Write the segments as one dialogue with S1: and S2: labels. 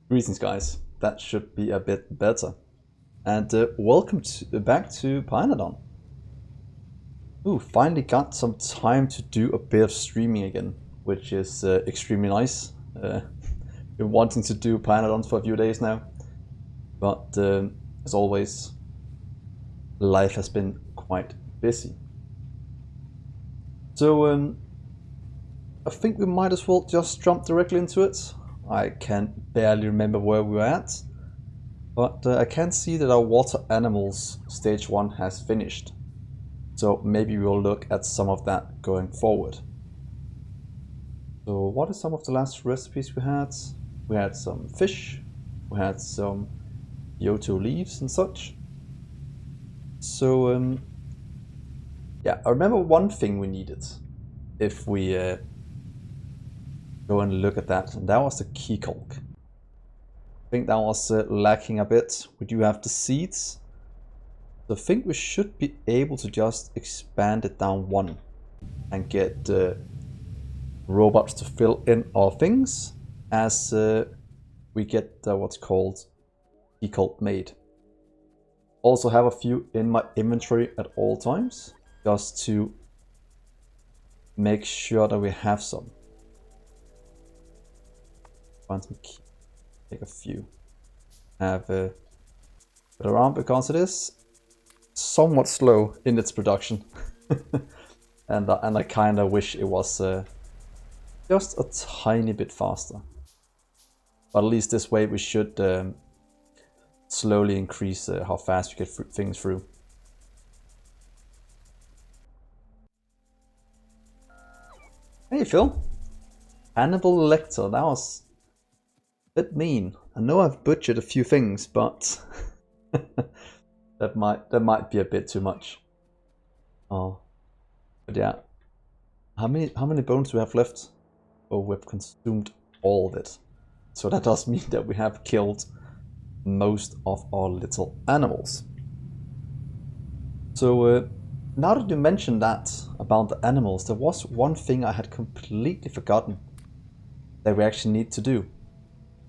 S1: Greetings guys, that should be a bit better. And welcome back to Pyanodon. Ooh, finally got some time to do a bit of streaming again, which is extremely nice. Been wanting to do Pyanodons for a few days now, but as always, life has been quite busy. So I think we might as well just jump directly into it. I can barely remember where we were at, but I can see that our water animals stage 1 has finished. So maybe we'll look at some of that going forward. So what are some of the last recipes we had? We had some fish, we had some Yoto leaves and such. So yeah, I remember one thing we needed if we go and look at that, and that was the key caulk. I think that was lacking a bit. We do have the seeds, so I think we should be able to just expand it down one and get robots to fill in our things as we get what's called key caulk made. Also have a few in my inventory at all times, just to make sure that we have some. Find some key, take a few, have put around because it is somewhat slow in its production, and I kind of wish it was just a tiny bit faster. But at least this way we should slowly increase how fast we get things through. Hey Phil, Hannibal Lecter, that was bit mean. I know I've butchered a few things, but that might be a bit too much. Oh, but yeah. How many bones do we have left? Oh, we've consumed all of it. So that does mean that we have killed most of our little animals. So now that you mentioned that about the animals, there was one thing I had completely forgotten that we actually need to do.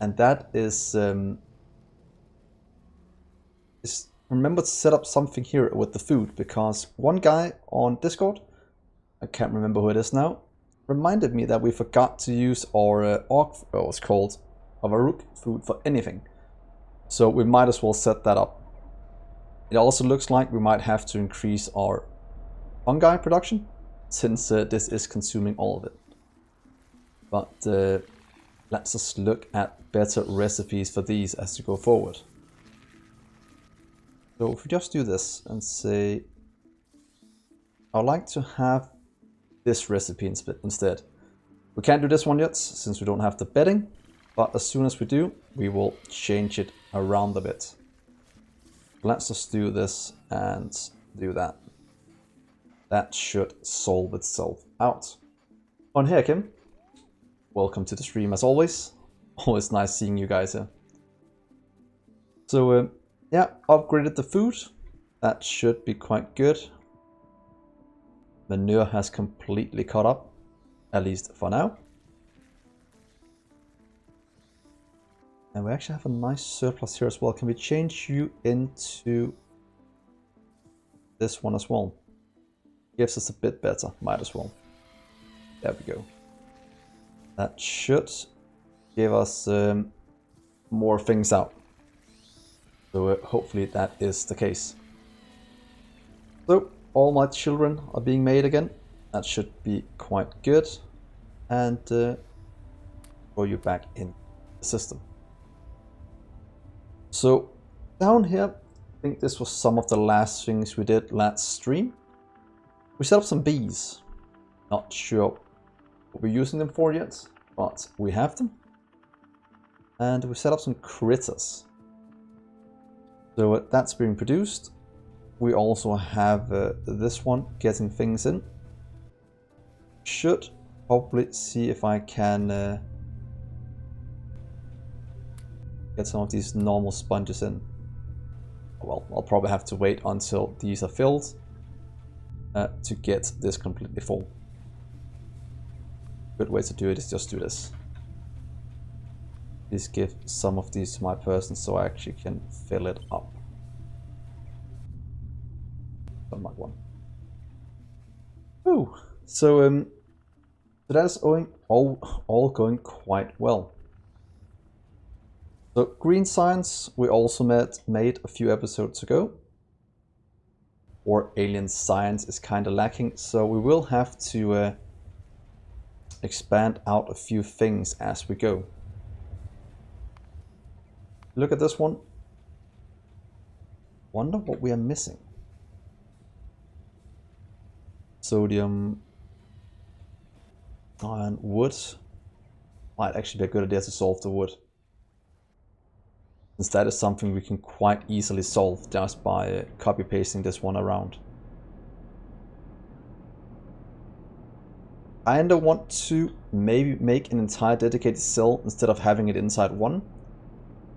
S1: And that is remember to set up something here with the food, because one guy on Discord, I can't remember who it is now, reminded me that we forgot to use our what's called our rook food for anything. So we might as well set that up. It also looks like we might have to increase our fungi production, since this is consuming all of it. But let's just look at better recipes for these as we go forward. So if we just do this and say, I'd like to have this recipe instead. We can't do this one yet since we don't have the bedding, but as soon as we do, we will change it around a bit. Let's just do this and do that. That should solve itself out. On here, Kim. Welcome to the stream as always. Always nice seeing you guys here. So yeah, upgraded the food. That should be quite good. Manure has completely caught up, at least for now. And we actually have a nice surplus here as well. Can we change you into this one as well? Gives us a bit better, might as well. There we go. That should give us more things out. So hopefully that is the case. So all my children are being made again. That should be quite good. And throw you back in the system. So down here, I think this was some of the last things we did last stream. We set up some bees. Not sure what we're using them for yet, but we have them. And we set up some critters. So that's being produced. We also have this one getting things in. Should probably see if I can get some of these normal sponges in. Well, I'll probably have to wait until these are filled to get this completely full. Good way to do it is just do this. Please give some of these to my person so I actually can fill it up. Unlock one. Ooh. So that is all going quite well. So green science we also made a few episodes ago. Or alien science is kind of lacking, so we will have to expand out a few things as we go. Look at this one. Wonder what we are missing. Sodium, iron, wood. Might actually be a good idea to solve the wood, since that is something we can quite easily solve just by copy pasting this one around. I kinda want to maybe make an entire dedicated cell instead of having it inside one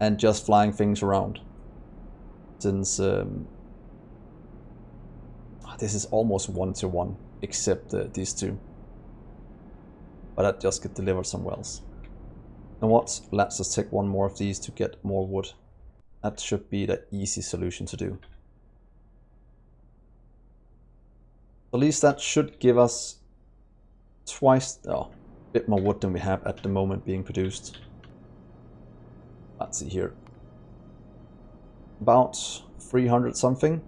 S1: and just flying things around, since this is almost 1-to-1 except these two, but that just get delivered somewhere else. And what? Let's just take one more of these to get more wood. That should be the easy solution to do. At least that should give us a bit more wood than we have at the moment being produced. Let's see here. About 300 something.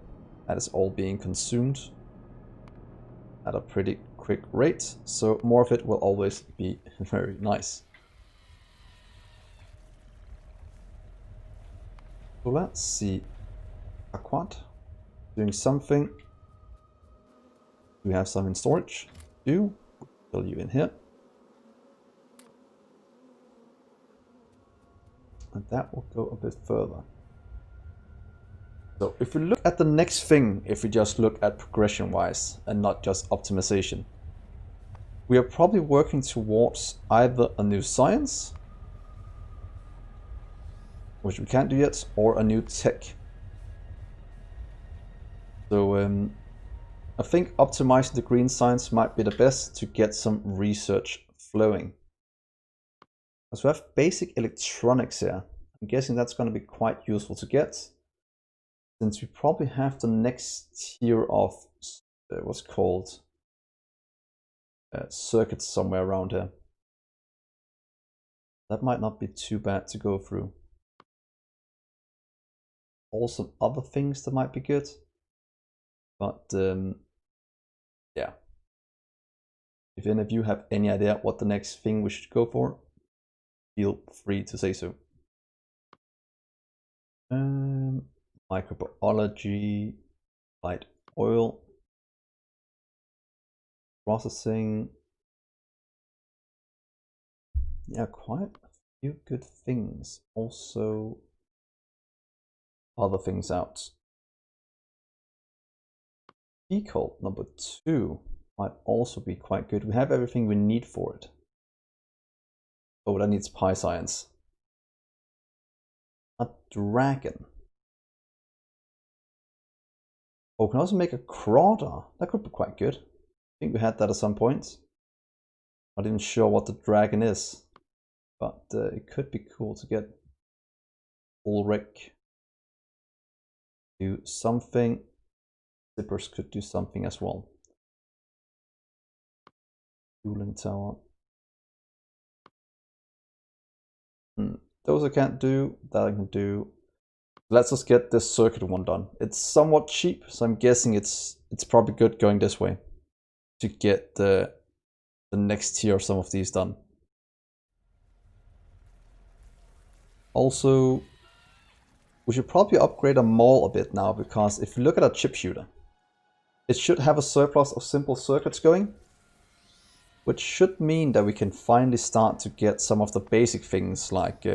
S1: That is all being consumed at a pretty quick rate, so more of it will always be very nice. So let's see. Aquat doing something. Do we have some in storage? Do. Fill you in here. And that will go a bit further. So if we look at the next thing, if we just look at progression wise and not just optimization, we are probably working towards either a new science, which we can't do yet, or a new tech. So I think optimizing the green science might be the best to get some research flowing. As we have basic electronics here, I'm guessing that's going to be quite useful to get, since we probably have the next tier of what's called circuits somewhere around here. That might not be too bad to go through. Also other things that might be good, but yeah. If any of you have any idea what the next thing we should go for, feel free to say so. Microbiology, light oil, processing. Yeah, quite a few good things. Also other things out. Decult number 2 might also be quite good. We have everything we need for it. Oh, that needs pi science. A dragon. Oh, we can also make a crawler. That could be quite good. I think we had that at some point. Not even sure what the dragon is, but it could be cool to get Ulrich do something. Zippers could do something as well. Cooling tower. Those I can't do. That I can do. Let's just get this circuit one done. It's somewhat cheap, so I'm guessing it's probably good going this way to get the next tier of some of these done. Also, we should probably upgrade our mall a bit now, because if you look at our chip shooter, it should have a surplus of simple circuits going, which should mean that we can finally start to get some of the basic things like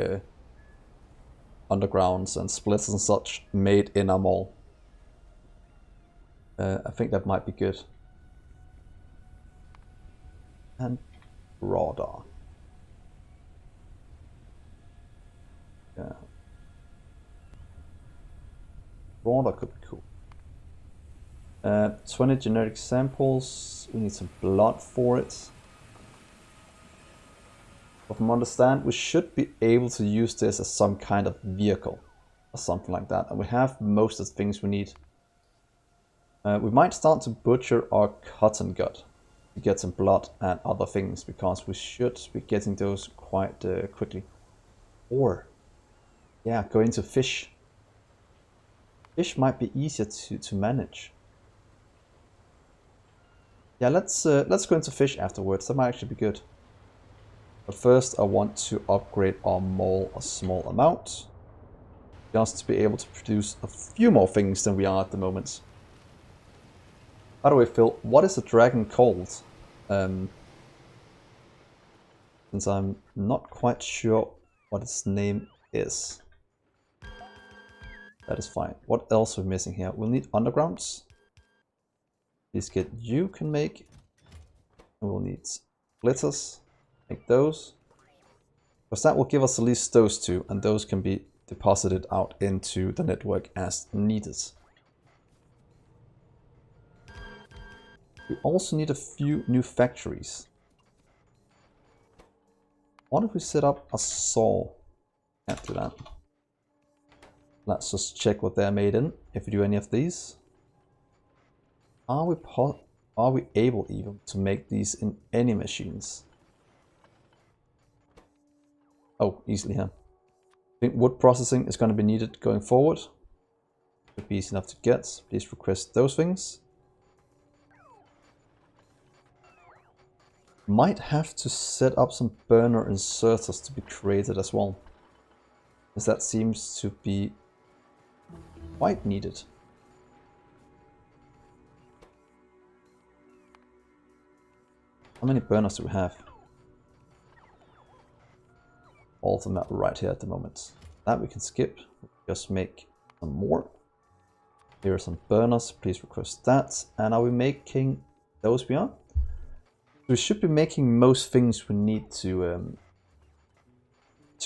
S1: undergrounds and splitters and such made in our mall. I think that might be good. And radar. Yeah. Radar could be cool. 20 genetic samples. We need some blood for it. From understand, we should be able to use this as some kind of vehicle or something like that. And we have most of the things we need. We might start to butcher our cotton gut to get some blood and other things, because we should be getting those quite quickly. Or, yeah, go into fish. Fish might be easier to manage. Yeah, let's go into fish afterwards. That might actually be good. But first, I want to upgrade our mole a small amount, just to be able to produce a few more things than we are at the moment. By the way, Phil, what is a dragon called? Since I'm not quite sure what its name is. That is fine. What else are we missing here? We'll need undergrounds. Please get you can make. And we'll need splitters. Make those. Because that will give us at least those two, and those can be deposited out into the network as needed. We also need a few new factories. What if we set up a saw? Can't do that. Let's just check what they're made in, if we do any of these. Are we able even to make these in any machines? Oh, easily here. I think wood processing is going to be needed going forward. Should be easy enough to get. Please request those things. Might have to set up some burner inserters to be created as well, as that seems to be quite needed. How many burners do we have? All of them are right here at the moment. That we can skip. Just make some more. Here are some burners. Please request that. And are we making those? We are. We should be making most things we need to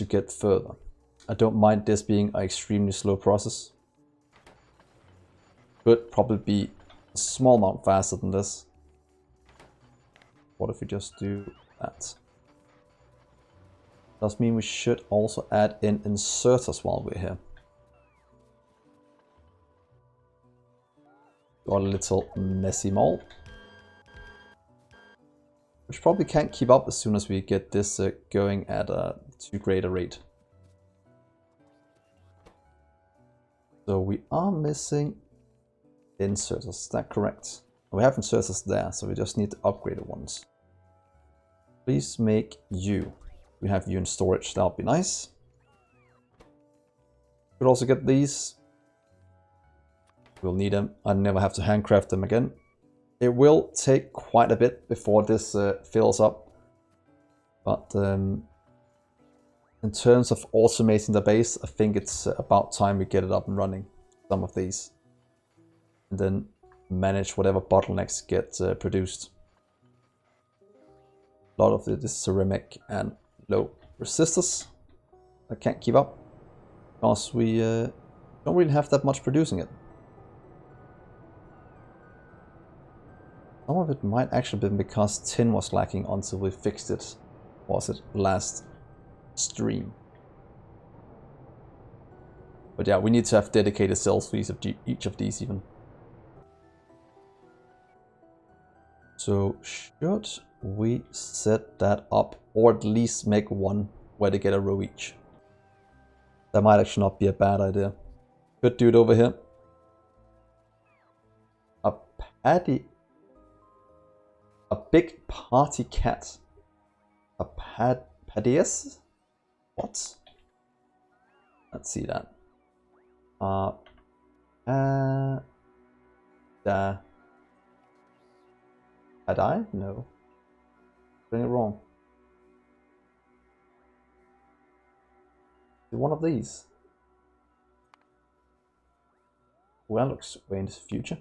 S1: get further. I don't mind this being an extremely slow process. Could probably be a small amount faster than this. What if we just do that? Does mean we should also add in inserters while we're here. Got a little messy mole, which probably can't keep up as soon as we get this going at a too great a rate. So we are missing inserters, is that correct? We have inserters there, so we just need the upgraded ones. Please make you. We have you in storage, that would be nice. Could also get these. We'll need them. I never have to handcraft them again. It will take quite a bit before this fills up. But in terms of automating the base, I think it's about time we get it up and running. Some of these. And then manage whatever bottlenecks get produced. A lot of it is ceramic and low resistors. I can't keep up because we don't really have that much producing it. Some of it might actually be because tin was lacking until we fixed it. Was it last stream? But yeah, we need to have dedicated cells for each of these even. So should we set that up, or at least make one where they get a row each? That might actually not be a bad idea. Could do it over here. A patty. A big party cat. A paddies? What? Let's see that. Had I? No. Doing it wrong. One of these. Well, looks way into the future.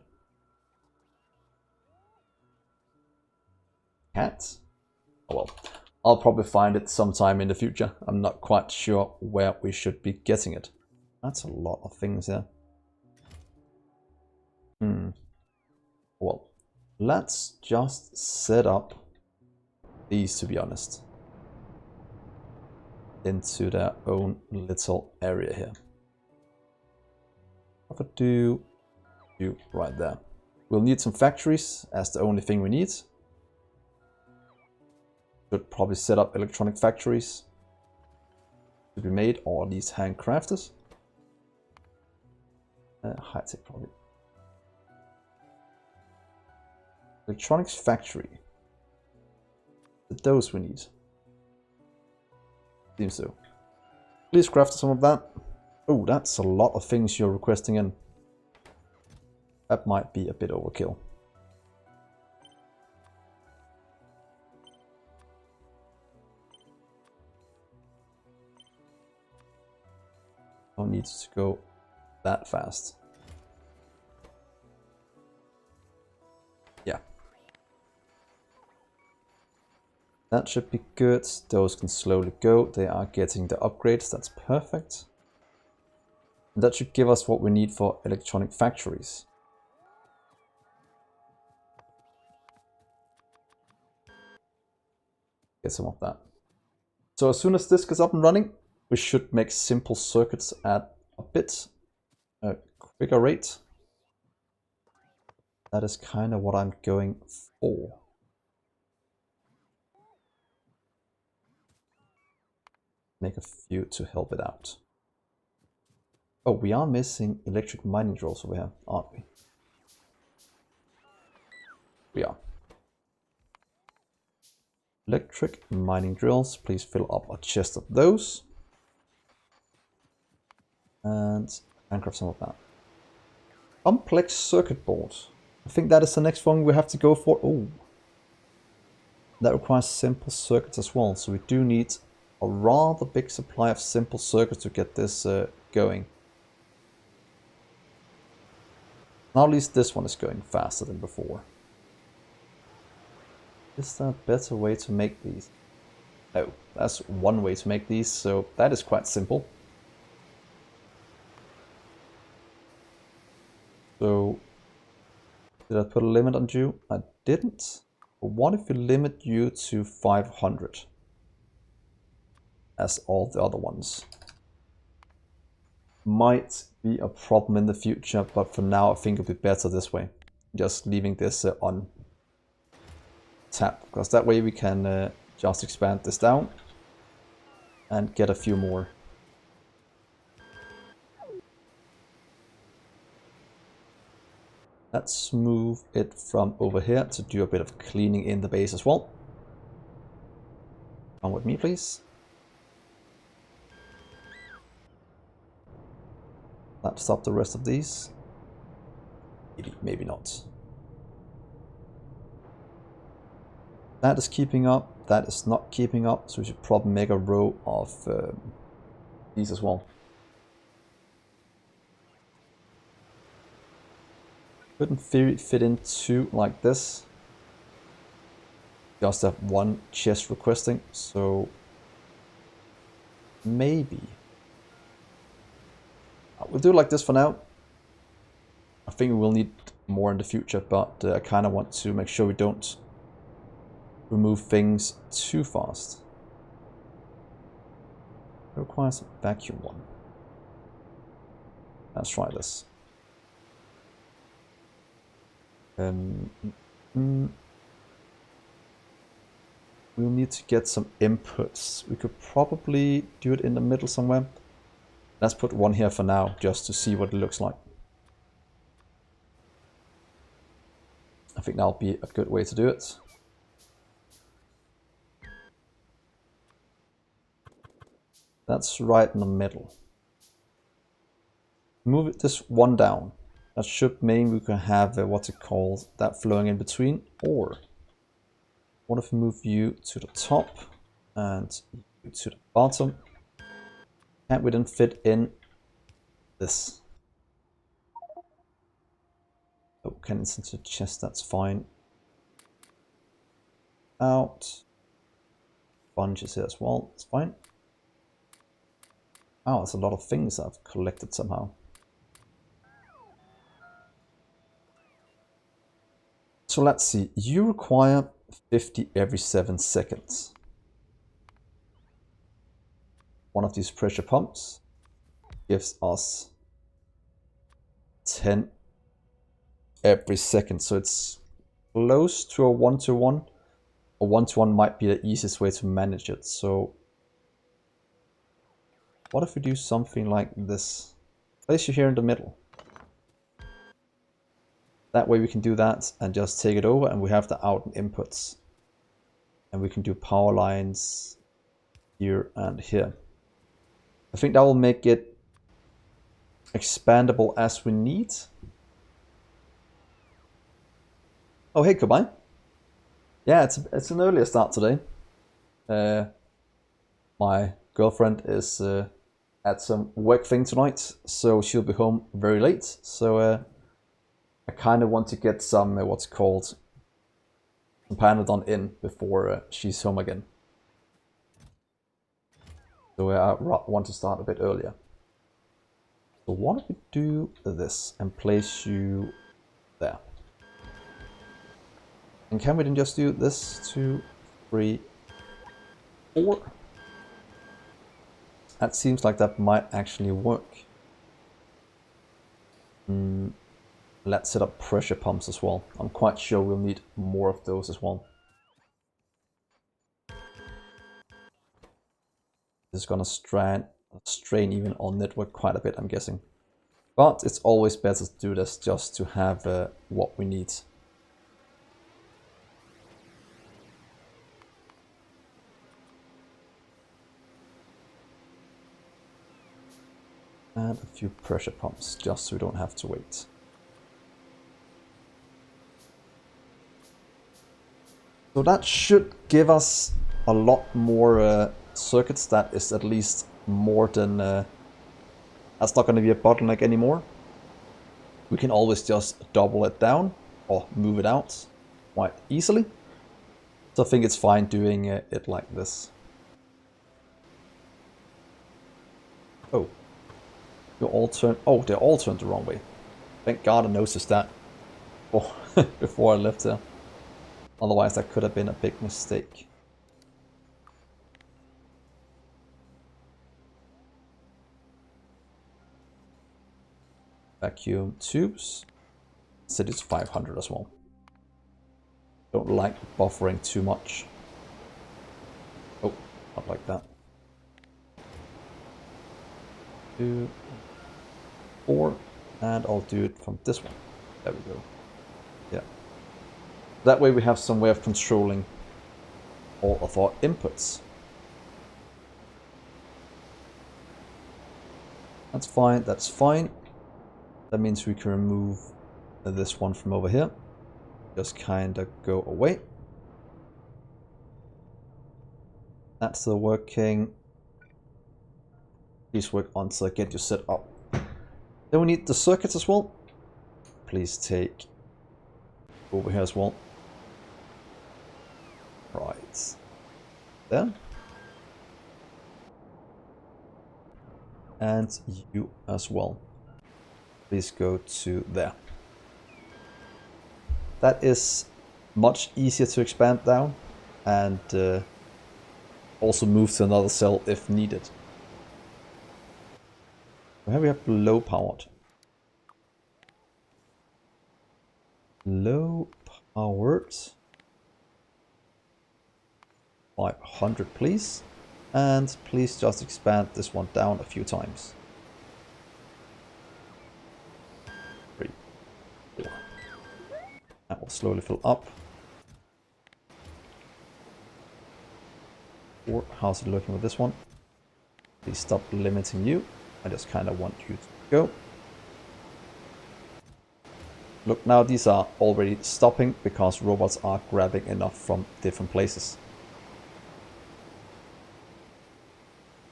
S1: Cat? Oh well, I'll probably find it sometime in the future. I'm not quite sure where we should be getting it. That's a lot of things here. Well, let's just set up these, to be honest. into their own little area here. If I do you right there. We'll need some factories as the only thing we need. Should probably set up electronic factories to be made, or at least handcrafted. High-tech probably. Electronics factory. Those we need. Seems so. Please craft some of that. Oh, that's a lot of things you're requesting in. That might be a bit overkill. Don't need to go that fast. Yeah. That should be good. Those can slowly go. They are getting the upgrades. That's perfect. And that should give us what we need for electronic factories. Get some of that. So as soon as this gets up and running, we should make simple circuits at a bit quicker rate. That is kind of what I'm going for. Make a few to help it out. Oh, we are missing electric mining drills over here, aren't we? We are. Electric mining drills, please fill up a chest of those. And handcraft some of that. Complex circuit board. I think that is the next one we have to go for. Oh, that requires simple circuits as well. So we do need a rather big supply of simple circuits to get this going. Now at least this one is going faster than before. Is there a better way to make these? Oh, that's one way to make these, so that is quite simple. So, did I put a limit on you? I didn't. But what if we limit you to 500? As all the other ones. Might be a problem in the future, but for now I think it'll be better this way. Just leaving this on tap, because that way we can just expand this down and get a few more. Let's move it from over here to do a bit of cleaning in the base as well. Come with me, please. Let's stop the rest of these. Maybe not. That is keeping up, that is not keeping up, so we should probably make a row of these as well. Could in theory fit in two like this. Just have one chest requesting, so maybe. We'll do it like this for now. I think we will need more in the future, but I kind of want to make sure we don't remove things too fast. It requires a vacuum one. Let's try this. We'll need to get some inputs. We could probably do it in the middle somewhere. Let's put one here for now, just to see what it looks like. I think that'll be a good way to do it. That's right in the middle. Move it this one down. That should mean we can have what's it called, that flowing in between. Or what if we move you to the top and you to the bottom? Can't we then fit in this? Oh, can it's into the chest, that's fine. Out. Sponges here as well, it's fine. Oh, there's a lot of things I've collected somehow. So let's see, you require 50 every 7 seconds. one of these pressure pumps gives us 10 every second. So it's close to a 1-to-1. A 1-to-1 might be the easiest way to manage it. So what if we do something like this? Place you here in the middle. That way we can do that and just take it over, and we have the out and inputs. And we can do power lines here and here. I think that will make it expandable as we need. Oh, hey, Combine. Yeah, it's an earlier start today. My girlfriend is at some work thing tonight, so she'll be home very late. So I kind of want to get some what's called some Pyanodon in before she's home again. So I want to start a bit earlier. So why don't we do this and place you there? And can we then just do this 2, 3, 4? That seems like that might actually work. Let's set up pressure pumps as well. I'm quite sure we'll need more of those as well. This is gonna strain even our network quite a bit, I'm guessing. But it's always better to do this just to have what we need. And a few pressure pumps, just so we don't have to wait. So that should give us a lot more circuits. That is at least more than... that's not going to be a bottleneck anymore. We can always just double it down or move it out quite easily. So I think it's fine doing it like this. Oh. They're all turned the wrong way. Thank God I noticed that before I left here. Otherwise that could have been a big mistake. Vacuum tubes. Set it to 500 as well. Don't like buffering too much. Oh, not like that. 2, 4, and I'll do it from this one. There we go. Yeah. That way we have some way of controlling all of our inputs. That's fine, that's fine. That means we can remove this one from over here. Just kinda go away. That's still working. Please work until I get you set up. Then we need the circuits as well. Please take over here as well. Right. There. And you as well. Please go to there. That is much easier to expand down and also move to another cell if needed. Where we have low powered. Low powered. 500 please. And please just expand this one down a few times. 3, 4. That will slowly fill up. 4. How's it looking with this one? Please stop limiting you. I just kind of want you to go. Look, now these are already stopping because robots are grabbing enough from different places.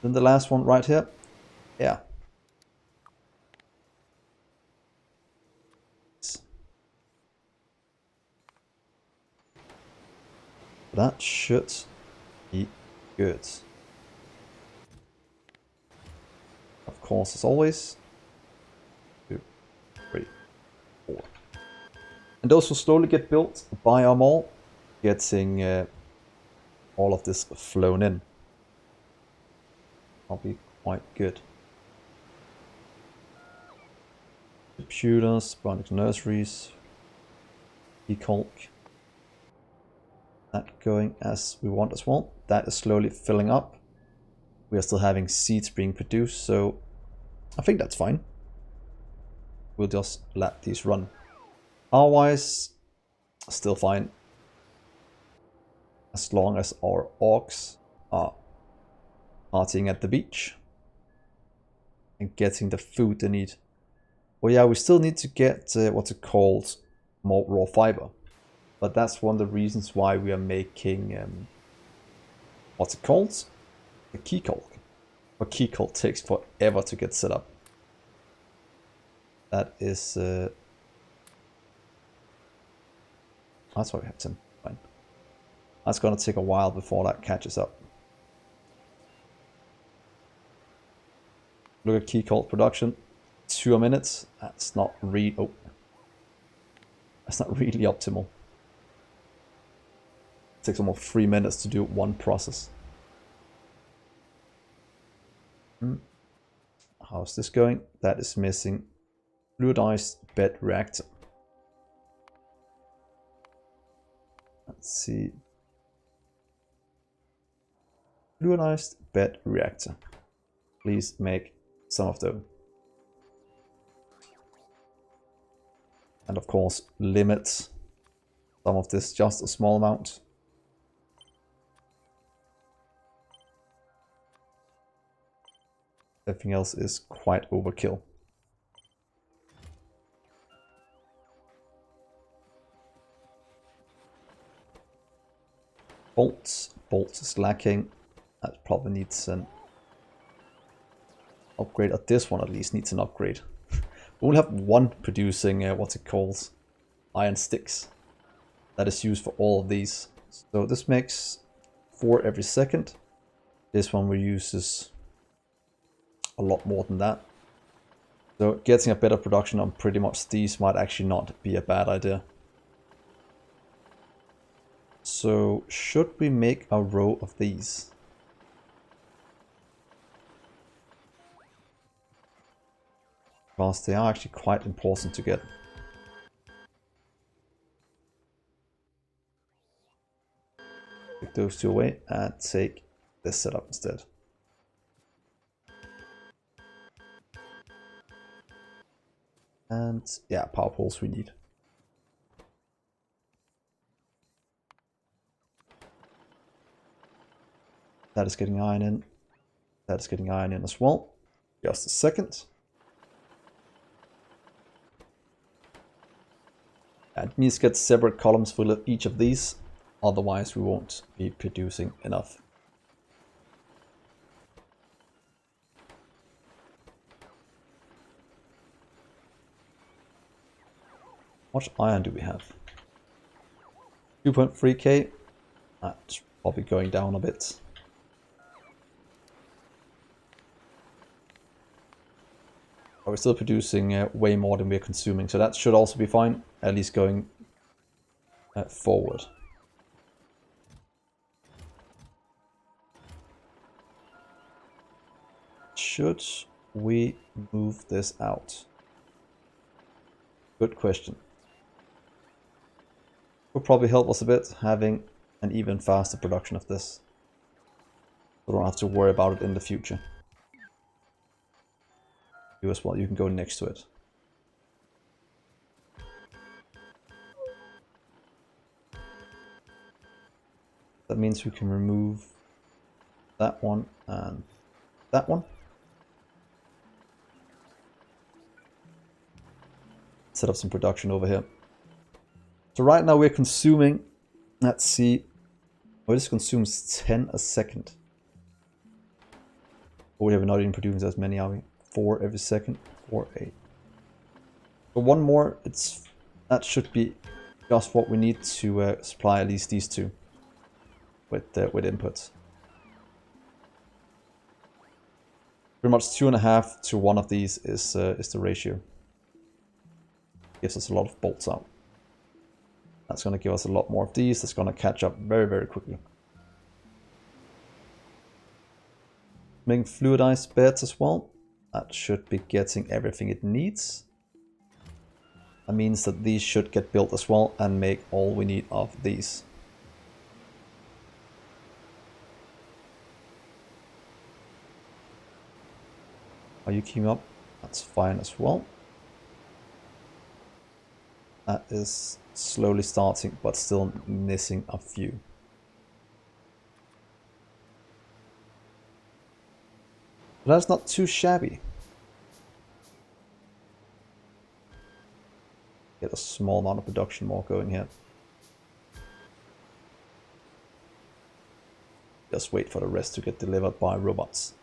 S1: Then the last one right here. Yeah. That should be good. Of course, as always. 2, 3, 4. And those will slowly get built by our mall, getting all of this flown in. I'll be quite good. Computers, bionic nurseries, deculk. That going as we want as well. That is slowly filling up. We are still having seeds being produced, so I think that's fine. We'll just let these run. Otherwise, still fine. As long as our orcs are partying at the beach and getting the food they need. Well, yeah, we still need to get what's it called, more raw fiber. But that's one of the reasons why we are making what's it called? A key cult. A key cult takes forever to get set up. That is that's why we have 10. Fine. That's gonna take a while before that catches up. Look at key cult production. 2 minutes. That's not really that's not really optimal. It takes almost 3 minutes to do one process. How's this going? That is missing fluidized bed reactor. Let's see. Fluidized bed reactor. Please make some of them. And of course, limit some of this just a small amount. Everything else is quite overkill. Bolts. Bolts is lacking. That probably needs an upgrade. This one at least needs an upgrade. We only have one producing what's it called? Iron sticks. That is used for all of these. So this makes 4 every second. This one uses a lot more than that. So getting a better production on pretty much these might actually not be a bad idea. So should we make a row of these? Because they are actually quite important to get. Take those two away and take this setup instead. And yeah, power poles we need. That is getting iron in. That is getting iron in as well. Just a second. And it needs to get separate columns full of each of these. Otherwise we won't be producing enough. How much iron do we have? 2.3k. That's probably going down a bit. But we're still producing way more than we're consuming, so that should also be fine, at least going forward. Should we move this out? Good question. Will probably help us a bit having an even faster production of this. We don't have to worry about it in the future. You as well, you can go next to it. That means we can remove that one and that one. Set up some production over here. So right now we're consuming, let's see, well, this consumes 10 a second. Oh, we're not even producing as many, are we? 4 every second, 4, 8. So one more, that should be just what we need to supply at least these two with inputs. Pretty much 2.5 to 1 of these is the ratio. Gives us a lot of bolts out. That's going to give us a lot more of these. That's going to catch up very, very quickly. Making fluidized beds as well. That should be getting everything it needs. That means that these should get built as well and make all we need of these. Are you keeping up? That's fine as well. That is slowly starting, but still missing a few. But that's not too shabby. Get a small amount of production more going here. Just wait for the rest to get delivered by robots.